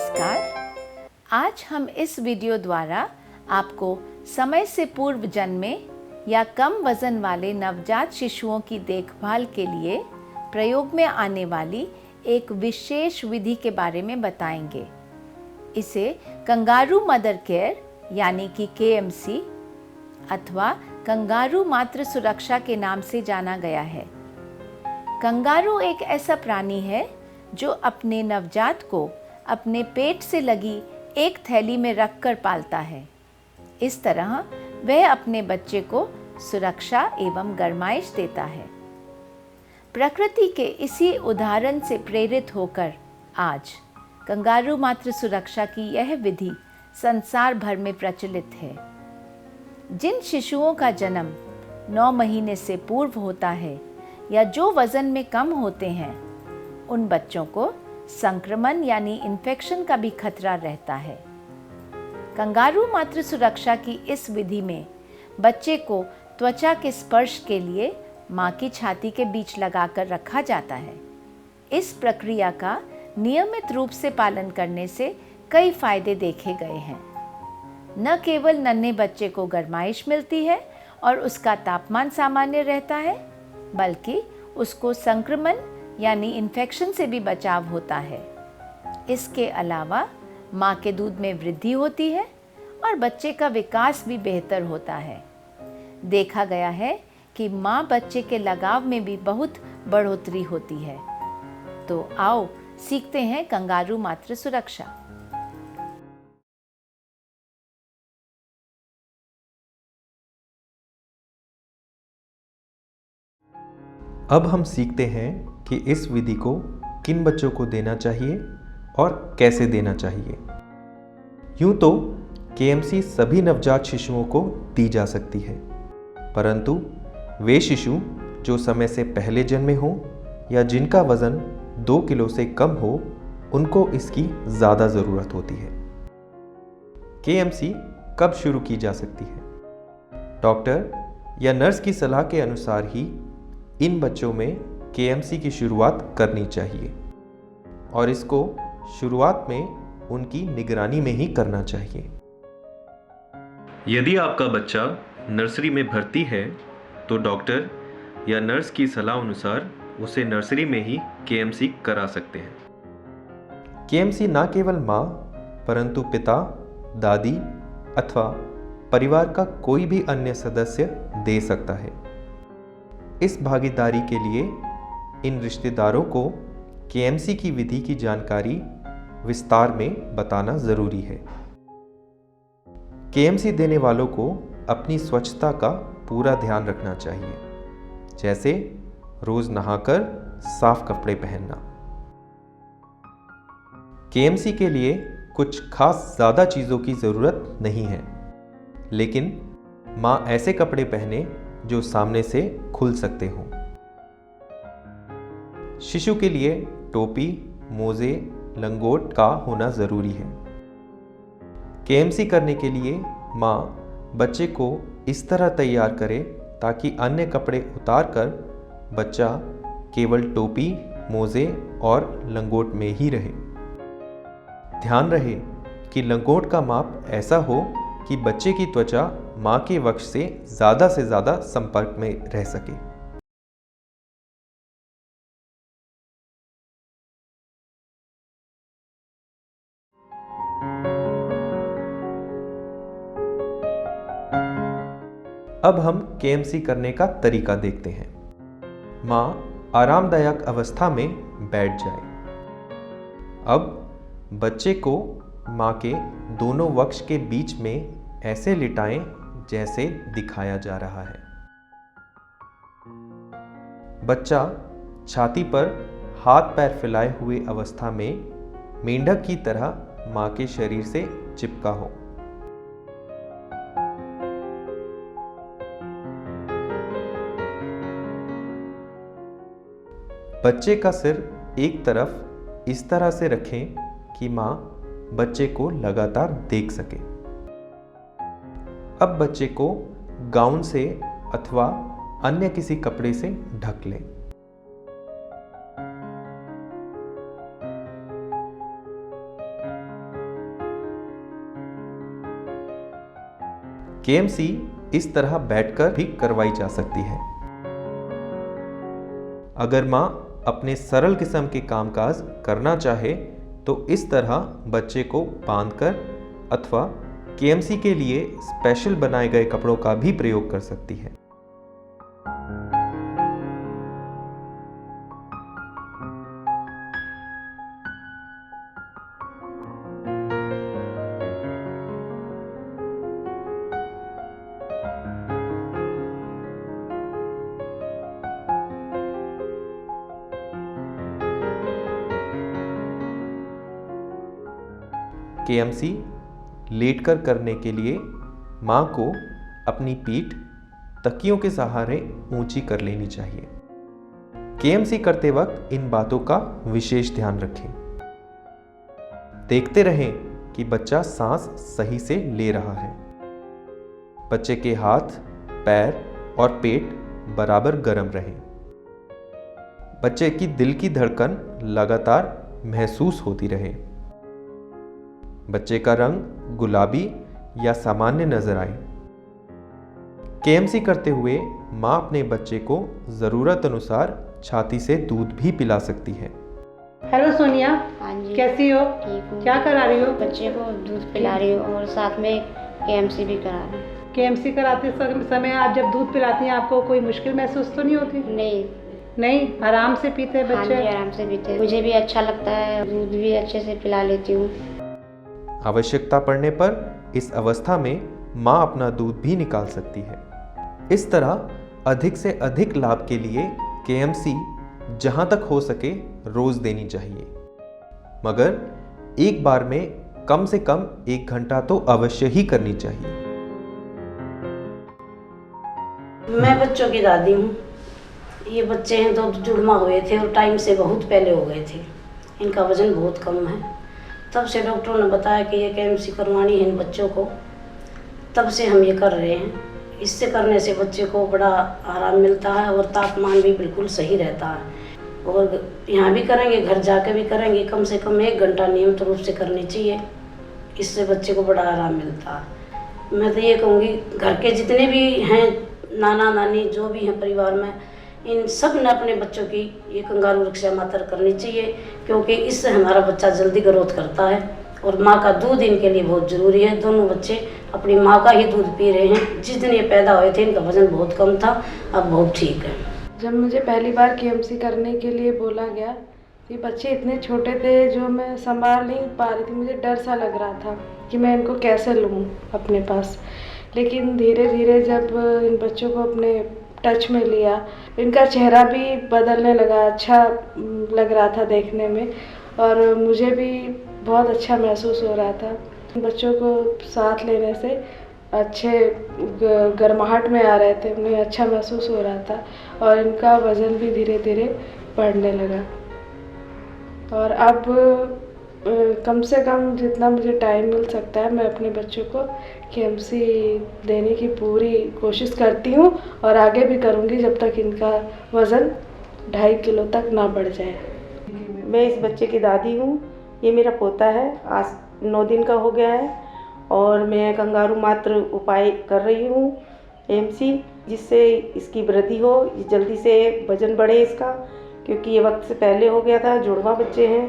नमस्कार। आज हम इस वीडियो द्वारा आपको समय से पूर्व जन्मे या कम वजन वाले नवजात शिशुओं की देखभाल के लिए प्रयोग में आने वाली एक विशेष विधि के बारे में बताएंगे। इसे कंगारू मदर केयर यानी कि KMC अथवा कंगारू मातृ सुरक्षा के नाम से जाना गया है। कंगारू एक ऐसा प्राणी है जो अपने नवजात को अपने पेट से लगी एक थैली में रखकर पालता है। इस तरह वह अपने बच्चे को सुरक्षा एवं गर्माइश देता है। प्रकृति के इसी उदाहरण से प्रेरित होकर आज कंगारू मातृ सुरक्षा की यह विधि संसार भर में प्रचलित है। जिन शिशुओं का जन्म 9 महीने से पूर्व होता है या जो वजन में कम होते हैं, उन बच्चों को संक्रमण यानी इन्फेक्शन का भी खतरा रहता है। कंगारू मातृ सुरक्षा की इस विधि में बच्चे को त्वचा के स्पर्श के लिए मां की छाती के बीच लगाकर रखा जाता है। इस प्रक्रिया का नियमित रूप से पालन करने से कई फायदे देखे गए हैं। न केवल नन्हे बच्चे को गर्माइश मिलती है और उसका तापमान सामान्य रहता है, बल्कि उसको संक्रमण यानी इन्फेक्शन से भी बचाव होता है। इसके अलावा माँ के दूध में वृद्धि होती है और बच्चे का विकास भी बेहतर होता है। देखा गया है कि माँ बच्चे के लगाव में भी बहुत बढ़ोतरी होती है। तो आओ सीखते हैं कंगारू मातृ सुरक्षा। अब हम सीखते हैं कि इस विधि को किन बच्चों को देना चाहिए और कैसे देना चाहिए। यूं तो KMC सभी नवजात शिशुओं को दी जा सकती है, परंतु वे शिशु जो समय से पहले जन्मे हों या जिनका वजन 2 किलो से कम हो, उनको इसकी ज़्यादा ज़रूरत होती है। KMC कब शुरू की जा सकती है? डॉक्टर या नर्स की सलाह के अनुसार ही इन बच्चों में KMC की शुरुआत करनी चाहिए और इसको शुरुआत में उनकी निगरानी में ही करना चाहिए। यदि आपका बच्चा नर्सरी में भर्ती है तो डॉक्टर या नर्स की सलाह अनुसार उसे नर्सरी में ही KMC करा सकते हैं। KMC न केवल माँ परंतु पिता, दादी अथवा परिवार का कोई भी अन्य सदस्य दे सकता है। इस भागीदारी के लिए इन रिश्तेदारों को KMC की विधि की जानकारी विस्तार में बताना जरूरी है। KMC देने वालों को अपनी स्वच्छता का पूरा ध्यान रखना चाहिए, जैसे रोज नहाकर साफ कपड़े पहनना। KMC के लिए कुछ खास ज़्यादा चीज़ों की ज़रूरत नहीं है, लेकिन माँ ऐसे कपड़े पहने जो सामने से खुल सकते हों। शिशु के लिए टोपी, मोजे, लंगोट का होना ज़रूरी है। KMC करने के लिए माँ बच्चे को इस तरह तैयार करे ताकि अन्य कपड़े उतार कर बच्चा केवल टोपी, मोजे और लंगोट में ही रहे। ध्यान रहे कि लंगोट का माप ऐसा हो कि बच्चे की त्वचा माँ के वक्ष से ज़्यादा संपर्क में रह सके। अब हम KMC करने का तरीका देखते हैं। माँ आरामदायक अवस्था में बैठ जाए। अब बच्चे को माँ के दोनों वक्ष के बीच में ऐसे लिटाएं जैसे दिखाया जा रहा है। बच्चा छाती पर हाथ पैर फैलाए हुए अवस्था में मेंढक की तरह माँ के शरीर से चिपका हो। बच्चे का सिर एक तरफ इस तरह से रखें कि माँ बच्चे को लगातार देख सके। अब बच्चे को गाउन से अथवा अन्य किसी कपड़े से ढक लें। KMC इस तरह बैठकर भी करवाई जा सकती है। अगर माँ अपने सरल किस्म के कामकाज करना चाहे तो इस तरह बच्चे को बांधकर अथवा KMC के लिए स्पेशल बनाए गए कपड़ों का भी प्रयोग कर सकती है। KMC लेटकर करने के लिए माँ को अपनी पीठ तकियों के सहारे ऊंची कर लेनी चाहिए। KMC करते वक्त इन बातों का विशेष ध्यान रखें। देखते रहें कि बच्चा सांस सही से ले रहा है। बच्चे के हाथ, पैर और पेट बराबर गर्म रहें। बच्चे की दिल की धड़कन लगातार महसूस होती रहे। बच्चे का रंग गुलाबी या सामान्य नजर आए। KMC करते हुए माँ अपने बच्चे को ज़रूरत अनुसार छाती से दूध भी पिला सकती है। हेलो सोनिया, हाँ जी, कैसी हो? ठीक हूँ। क्या करा रही हो? बच्चे को दूध पिला रही हूँ और साथ में KMC भी करा रही हूँ। KMC कराते समय आप जब दूध पिलाती हैं आपको कोई मुश्किल महसूस तो नहीं होती? नहीं। नहीं, आराम से पीते हैं हाँ बच्चे? जी, आराम से पीते हैं। मुझे भी अच्छा लगता है, दूध भी अच्छे से पिला लेती हूँ। आवश्यकता पड़ने पर इस अवस्था में माँ अपना दूध भी निकाल सकती है। इस तरह अधिक से अधिक लाभ के लिए KMC जहाँ तक हो सके रोज देनी चाहिए, मगर एक बार में कम से कम 1 घंटा तो अवश्य ही करनी चाहिए। मैं बच्चों की दादी हूँ। ये बच्चे हैं तो जुड़वा हुए थे और टाइम से बहुत पहले हो गए थे। इनका वजन बहुत कम है। तब से डॉक्टरों ने बताया कि ये KMC करवानी है इन बच्चों को, तब से हम ये कर रहे हैं। इससे करने से बच्चे को बड़ा आराम मिलता है और तापमान भी बिल्कुल सही रहता है। और यहाँ भी करेंगे, घर जाके भी करेंगे, कम से कम 1 घंटा नियमित रूप से करनी चाहिए। इससे बच्चे को बड़ा आराम मिलता है। मैं तो ये कहूँगी घर के जितने भी हैं नाना नानी जो भी हैं परिवार में, इन सब ने अपने बच्चों की ये कंगारू रक्षा मात्र करनी चाहिए, क्योंकि इससे हमारा बच्चा जल्दी ग्रोथ करता है और माँ का दूध इनके लिए बहुत ज़रूरी है। दोनों बच्चे अपनी माँ का ही दूध पी रहे हैं। जिस दिन ये पैदा हुए थे इनका वजन बहुत कम था, अब बहुत ठीक है। जब मुझे पहली बार KMC करने के लिए बोला गया, ये बच्चे इतने छोटे थे जो मैं संभाल नहीं पा रही थी। मुझे डर सा लग रहा था कि मैं इनको कैसे लूँ अपने पास। लेकिन धीरे धीरे जब इन बच्चों को अपने टच में लिया, इनका चेहरा भी बदलने लगा, अच्छा लग रहा था देखने में और मुझे भी बहुत अच्छा महसूस हो रहा था। बच्चों को साथ लेने से अच्छे गर्माहट में आ रहे थे, उन्हें अच्छा महसूस हो रहा था और इनका वज़न भी धीरे धीरे बढ़ने लगा। और अब कम से कम जितना मुझे टाइम मिल सकता है मैं अपने बच्चों को KMC देने की पूरी कोशिश करती हूँ और आगे भी करूँगी जब तक इनका वज़न 2.5 किलो तक ना बढ़ जाए। मैं इस बच्चे की दादी हूँ। ये मेरा पोता है, आज 9 दिन का हो गया है और मैं कंगारू मात्र उपाय कर रही हूँ KMC, जिससे इसकी वृद्धि हो, जल्दी से वज़न बढ़े इसका, क्योंकि ये वक्त से पहले हो गया था। जुड़वा बच्चे हैं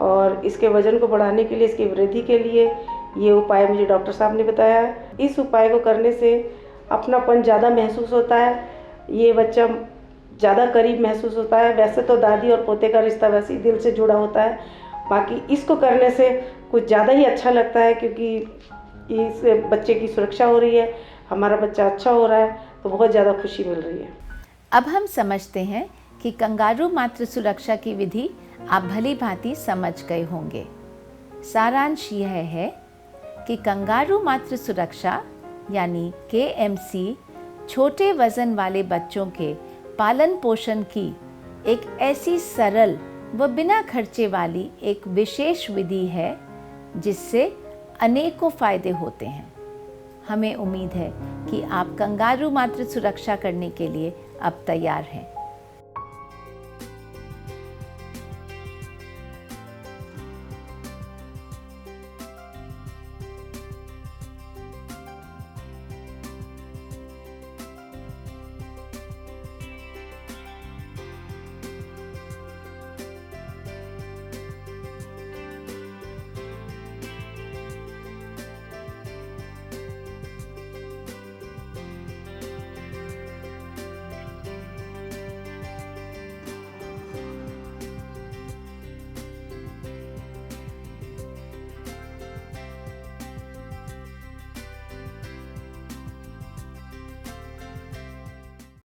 और इसके वज़न को बढ़ाने के लिए, इसकी वृद्धि के लिए ये उपाय मुझे डॉक्टर साहब ने बताया है। इस उपाय को करने से अपनापन ज़्यादा महसूस होता है, ये बच्चा ज़्यादा करीब महसूस होता है। वैसे तो दादी और पोते का रिश्ता वैसे ही दिल से जुड़ा होता है, बाकी इसको करने से कुछ ज़्यादा ही अच्छा लगता है, क्योंकि इस बच्चे की सुरक्षा हो रही है, हमारा बच्चा अच्छा हो रहा है, तो बहुत ज़्यादा खुशी मिल रही है। अब हम समझते हैं कि कंगारू मातृ सुरक्षा की विधि आप भली भांति समझ गए होंगे। सारांश यह है कि कंगारू मातृ सुरक्षा यानी KMC छोटे वजन वाले बच्चों के पालन पोषण की एक ऐसी सरल व बिना खर्चे वाली एक विशेष विधि है जिससे अनेकों फायदे होते हैं। हमें उम्मीद है कि आप कंगारू मातृ सुरक्षा करने के लिए अब तैयार हैं।